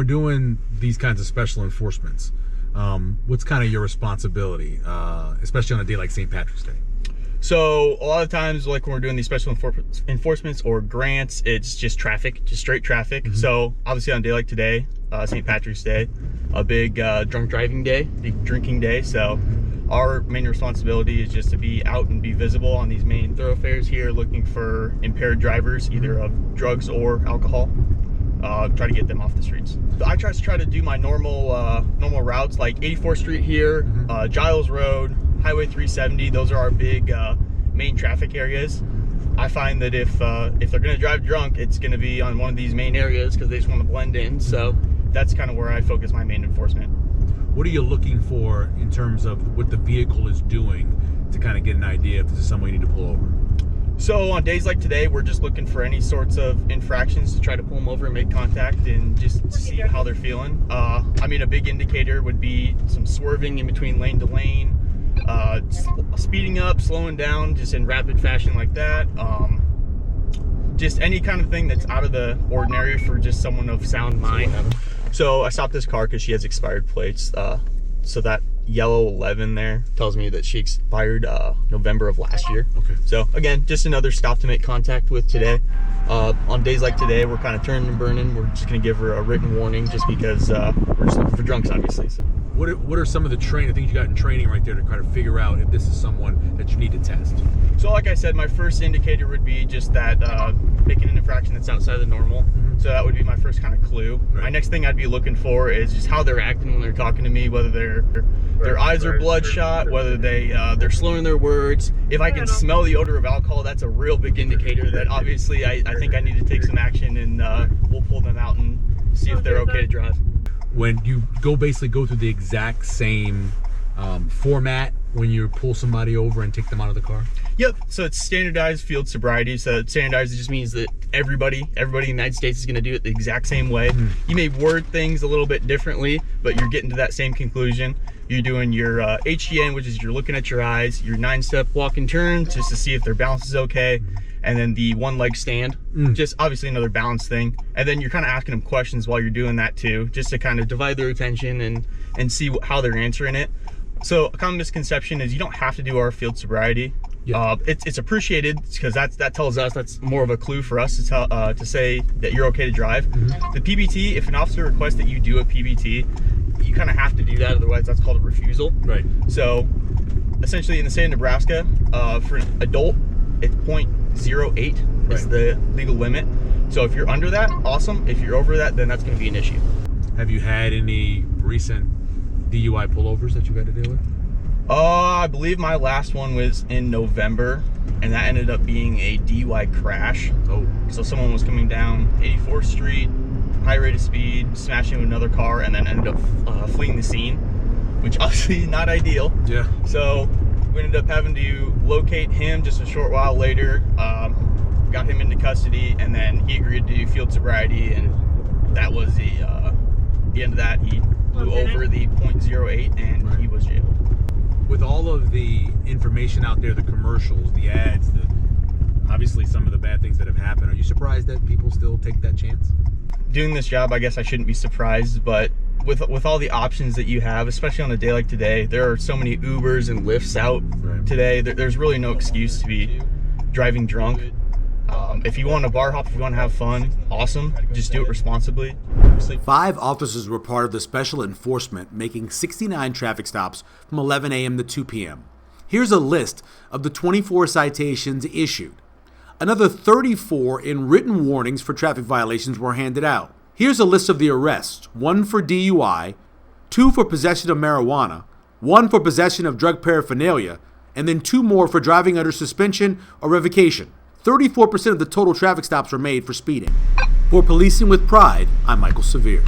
doing these kinds of special enforcements, what's kind of your responsibility, especially on a day like St. Patrick's Day? So a lot of times, like when we're doing these special enforcements or grants, it's just traffic, just straight traffic. Mm-hmm. So obviously on a day like today, St. Patrick's Day, a big drunk driving day, big drinking day. So our main responsibility is just to be out and be visible on these main thoroughfares here, looking for impaired drivers, either of drugs or alcohol. Try to get them off the streets. I try to do my normal routes, like 84th Street here, Giles Road, Highway 370. Those are our big main traffic areas. I find that if they're going to drive drunk, it's going to be on one of these main areas because they just want to blend in. So that's kind of where I focus my main enforcement. What are you looking for in terms of what the vehicle is doing to kind of get an idea if this is someone you need to pull over? So on days like today, we're just looking for any sorts of infractions to try to pull them over and make contact and just see how they're feeling. I mean, a big indicator would be some swerving in between lane to lane, speeding up, slowing down, just in rapid fashion like that. Just any kind of thing that's out of the ordinary for just someone of sound mind. So I stopped this car because she has expired plates. So that yellow 11 there tells me that she expired November of last year. Okay. So again, just another stop to make contact with today. On days like today, we're kind of turning and burning. We're just going to give her a written warning just because we're just looking for drunks, obviously. So. What are some of the things you got in training right there to kind of figure out if this is someone that you need to test? So like I said, my first indicator would be just that making an infraction that's outside of the normal. Mm-hmm. So that would be my first kind of clue. Right. My next thing I'd be looking for is just how they're acting when they're talking to me, whether their eyes are bloodshot, whether they're slurring their words. If I can smell the odor of alcohol, that's a real big indicator that obviously I think I need to take some action, and we'll pull them out and see if they're okay to drive. When you basically go through the exact same format when you pull somebody over and take them out of the car? Yep. So it's standardized field sobriety. So standardized just means that everybody in the United States is going to do it the exact same way. You may word things a little bit differently, but you're getting to that same conclusion. You're doing your HGN, which is you're looking at your eyes, your 9-step walk and turn just to see if their balance is okay. And then the one leg stand, just obviously another balance thing. And then you're kind of asking them questions while you're doing that too, just to kind of divide their attention and see how they're answering it. So a common misconception is you don't have to do our field sobriety. Yeah. It's appreciated because that tells us, that's more of a clue for us to say that you're okay to drive. The PBT, if an officer requests that you do a PBT, you kind of have to do that, otherwise that's called a refusal. Right. So essentially in the state of Nebraska, for an adult, it's 0.08 is the legal limit. So if you're under that, awesome. If you're over that, then that's going to be an issue. Have you had any recent DUI pullovers that you had to deal with? I believe my last one was in November, and that ended up being a DUI crash. Oh. So someone was coming down 84th Street, high rate of speed, smashing into another car, and then ended up fleeing the scene, which obviously not ideal. Yeah. So we ended up having to locate him just a short while later, got him into custody, and then he agreed to do field sobriety, and that was the end of that. He flew over the 0.08 and he was jailed. With all of the information out there, the commercials, the ads, obviously some of the bad things that have happened, are you surprised that people still take that chance? Doing this job, I guess I shouldn't be surprised, but with all the options that you have, especially on a day like today, there are so many Ubers and Lyfts out today. There's really no excuse to be driving drunk. If you want to bar hop, if you want to have fun, awesome. Just do it responsibly. 5 officers were part of the special enforcement, making 69 traffic stops from 11 a.m. to 2 p.m. Here's a list of the 24 citations issued. Another 34 in written warnings for traffic violations were handed out. Here's a list of the arrests: 1 for DUI, 2 for possession of marijuana, 1 for possession of drug paraphernalia, and then 2 more for driving under suspension or revocation. 34% of the total traffic stops were made for speeding. For Policing with Pride, I'm Michael Severe.